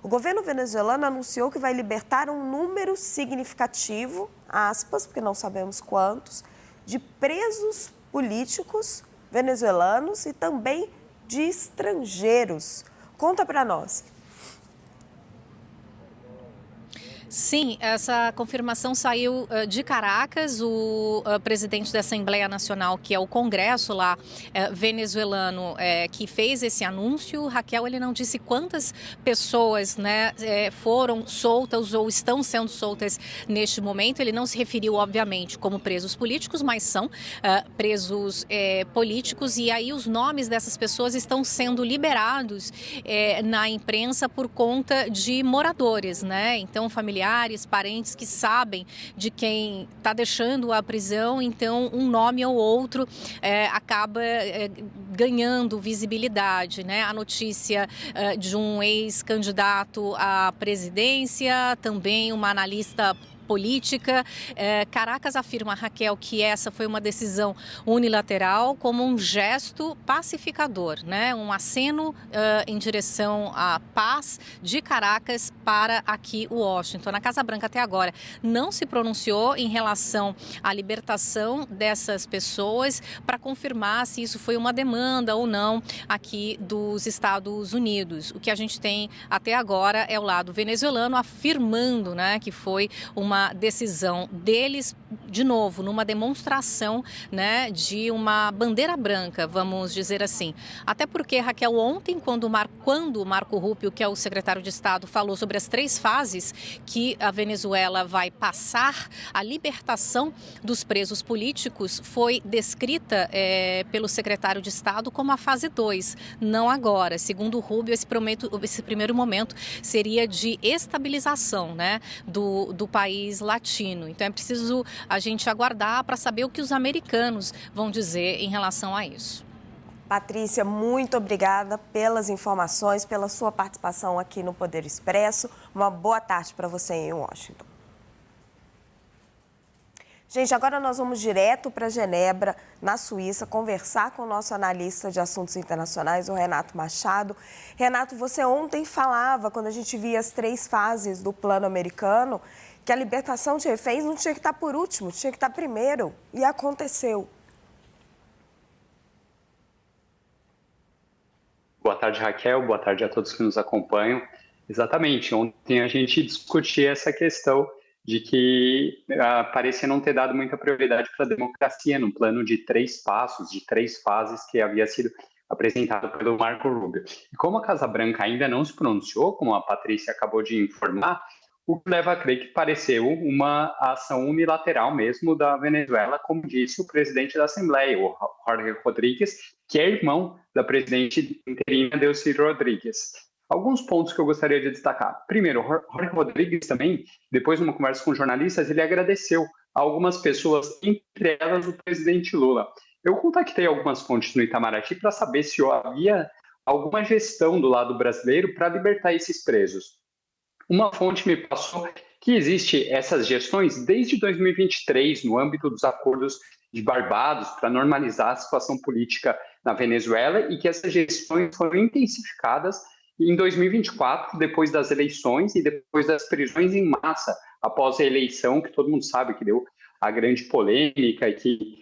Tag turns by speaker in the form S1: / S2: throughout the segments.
S1: O governo venezuelano anunciou que vai libertar um número significativo, aspas, porque não sabemos quantos, de presos políticos venezuelanos e também de estrangeiros. Conta para nós.
S2: Sim, essa confirmação saiu de Caracas. O presidente da Assembleia Nacional, que é o Congresso lá venezuelano, que fez esse anúncio. Raquel, ele não disse quantas pessoas, né, foram soltas ou estão sendo soltas neste momento. Ele não se referiu, obviamente, como presos políticos, mas são presos políticos. E aí os nomes dessas pessoas estão sendo liberados na imprensa por conta de moradores, né? Então, familiares, parentes que sabem de quem está deixando a prisão, então um nome ou outro acaba ganhando visibilidade, né? A notícia de um ex-candidato à presidência, também uma analista política. Caracas afirma, Raquel, que essa foi uma decisão unilateral como um gesto pacificador, né? Um aceno em direção à paz de Caracas para aqui Washington. A Casa Branca até agora não se pronunciou em relação à libertação dessas pessoas para confirmar se isso foi uma demanda ou não aqui dos Estados Unidos. O que a gente tem até agora é o lado venezuelano afirmando, né, que foi uma decisão deles, de novo, numa demonstração, né, de uma bandeira branca, vamos dizer assim. Até porque, Raquel, ontem, quando o Marco Rubio, que é o secretário de Estado, falou sobre as 3 fases que a Venezuela vai passar, a libertação dos presos políticos foi descrita pelo secretário de Estado como a fase 2, não agora. Segundo o Rubio, esse primeiro momento seria de estabilização, né, do país latino. Então é preciso a gente aguardar para saber o que os americanos vão dizer em relação a isso.
S1: Patrícia, muito obrigada pelas informações, pela sua participação aqui no Poder Expresso. Uma boa tarde para você em Washington. Gente, agora nós vamos direto para Genebra, na Suíça, conversar com o nosso analista de assuntos internacionais, o Renato Machado. Renato, você ontem falava, quando a gente via as 3 fases do plano americano, que a libertação de reféns não tinha que estar por último, tinha que estar primeiro. E aconteceu.
S3: Boa tarde, Raquel. Boa tarde a todos que nos acompanham. Exatamente, ontem a gente discutia essa questão de que parecia não ter dado muita prioridade para a democracia no plano de 3 passos, de 3 fases que havia sido apresentado pelo Marco Rubio. E como a Casa Branca ainda não se pronunciou, como a Patrícia acabou de informar, o que leva a crer que pareceu uma ação unilateral mesmo da Venezuela, como disse o presidente da Assembleia, o Jorge Rodríguez, que é irmão da presidente interina Delcy Rodríguez. Alguns pontos que eu gostaria de destacar. Primeiro, Jorge Rodríguez também, depois de uma conversa com jornalistas, ele agradeceu a algumas pessoas, entre elas o presidente Lula. Eu contactei algumas fontes no Itamaraty para saber se havia alguma gestão do lado brasileiro para libertar esses presos. Uma fonte me passou que existe essas gestões desde 2023 no âmbito dos acordos de Barbados para normalizar a situação política na Venezuela e que essas gestões foram intensificadas em 2024, depois das eleições e depois das prisões em massa após a eleição, que todo mundo sabe que deu a grande polêmica e que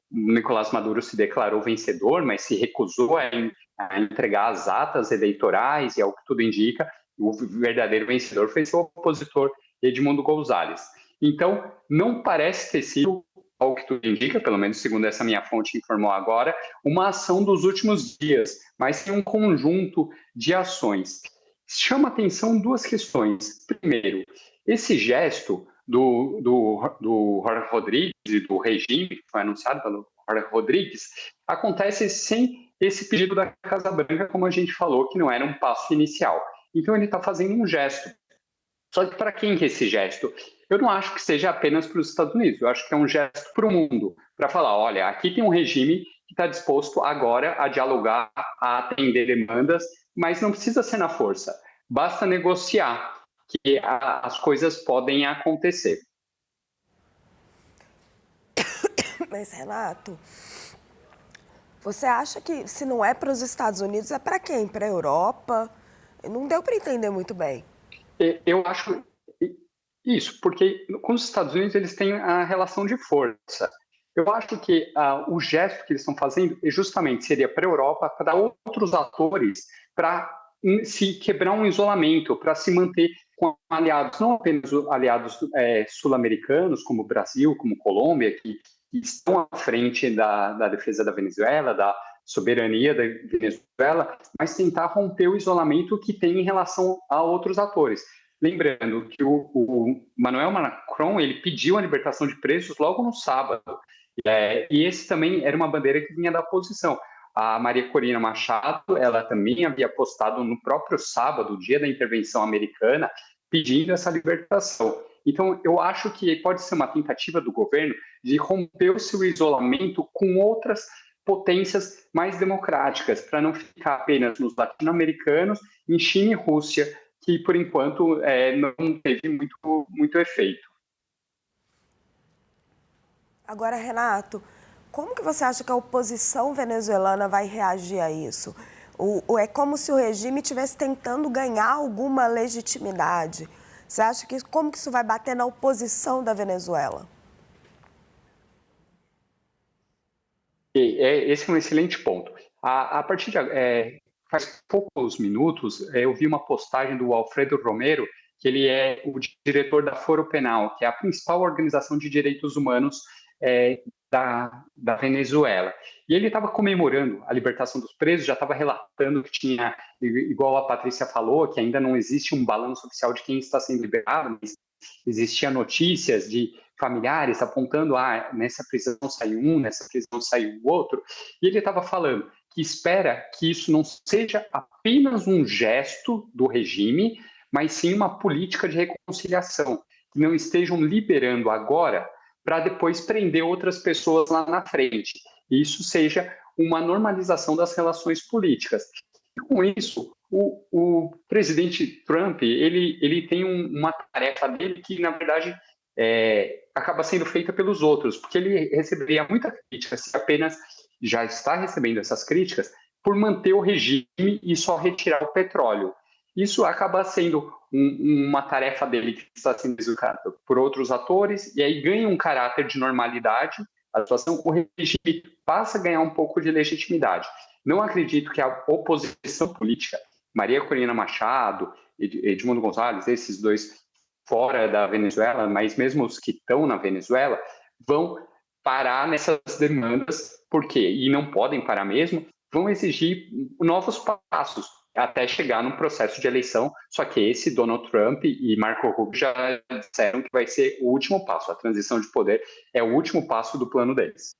S3: Nicolás Maduro se declarou vencedor, mas se recusou a entregar as atas eleitorais e, ao que tudo indica, o verdadeiro vencedor foi seu opositor Edmundo González. Então, não parece ter sido, ao que tudo indica, pelo menos segundo essa minha fonte informou agora, uma ação dos últimos dias, mas sim um conjunto de ações. Chama atenção 2 questões. Primeiro, esse gesto do Jorge Rodríguez e do regime, que foi anunciado pelo Jorge Rodríguez, acontece sem esse pedido da Casa Branca, como a gente falou, que não era um passo inicial. Então ele está fazendo um gesto. Só que para quem que é esse gesto? Eu não acho que seja apenas para os Estados Unidos, eu acho que é um gesto para o mundo, para falar, olha, aqui tem um regime que está disposto agora a dialogar, a atender demandas, mas não precisa ser na força, basta negociar, que as coisas podem acontecer.
S1: Mas, Renato, você acha que se não é para os Estados Unidos, é para quem? Para a Europa? Não deu para entender muito bem.
S3: Eu acho isso, porque com os Estados Unidos eles têm a relação de força. Eu acho que o gesto que eles estão fazendo justamente seria para a Europa, para outros atores, para se quebrar um isolamento, para se manter com aliados, não apenas aliados sul-americanos, como o Brasil, como Colômbia, que estão à frente da defesa da Venezuela, da soberania da Venezuela, mas tentar romper o isolamento que tem em relação a outros atores. Lembrando que o Emmanuel Macron ele pediu a libertação de presos logo no sábado, e esse também era uma bandeira que vinha da oposição. A Maria Corina Machado, ela também havia postado no próprio sábado, dia da intervenção americana, pedindo essa libertação. Então, eu acho que pode ser uma tentativa do governo de romper o seu isolamento com outras potências mais democráticas, para não ficar apenas nos latino-americanos, em China e Rússia, que, por enquanto, não teve muito efeito.
S1: Agora, Renato, como que você acha que a oposição venezuelana vai reagir a isso? É como se o regime estivesse tentando ganhar alguma legitimidade. Você acha que como que isso vai bater na oposição da Venezuela?
S3: Esse é um excelente ponto. A partir de faz poucos minutos, eu vi uma postagem do Alfredo Romero, que ele é o diretor da Foro Penal, que é a principal organização de direitos humanos da Venezuela. E ele estava comemorando a libertação dos presos, já estava relatando que tinha, igual a Patrícia falou, que ainda não existe um balanço oficial de quem está sendo liberado, mas existiam notícias de familiares apontando, nessa prisão saiu um, nessa prisão saiu o outro, e ele estava falando que espera que isso não seja apenas um gesto do regime, mas sim uma política de reconciliação, que não estejam liberando agora para depois prender outras pessoas lá na frente. E isso seja uma normalização das relações políticas. E com isso, o presidente Trump, ele tem uma tarefa dele que, na verdade, acaba sendo feita pelos outros, porque ele receberia muita crítica se apenas já está recebendo essas críticas por manter o regime e só retirar o petróleo. Isso acaba sendo uma tarefa dele que está sendo executada por outros atores, e aí ganha um caráter de normalidade, a situação, o regime passa a ganhar um pouco de legitimidade. Não acredito que a oposição política, Maria Corina Machado, Edmundo Gonzalez, esses dois fora da Venezuela, mas mesmo os que estão na Venezuela, vão parar nessas demandas, porque, e não podem parar mesmo, vão exigir novos passos, até chegar num processo de eleição, só que esse Donald Trump e Marco Rubio já disseram que vai ser o último passo, a transição de poder é o último passo do plano deles.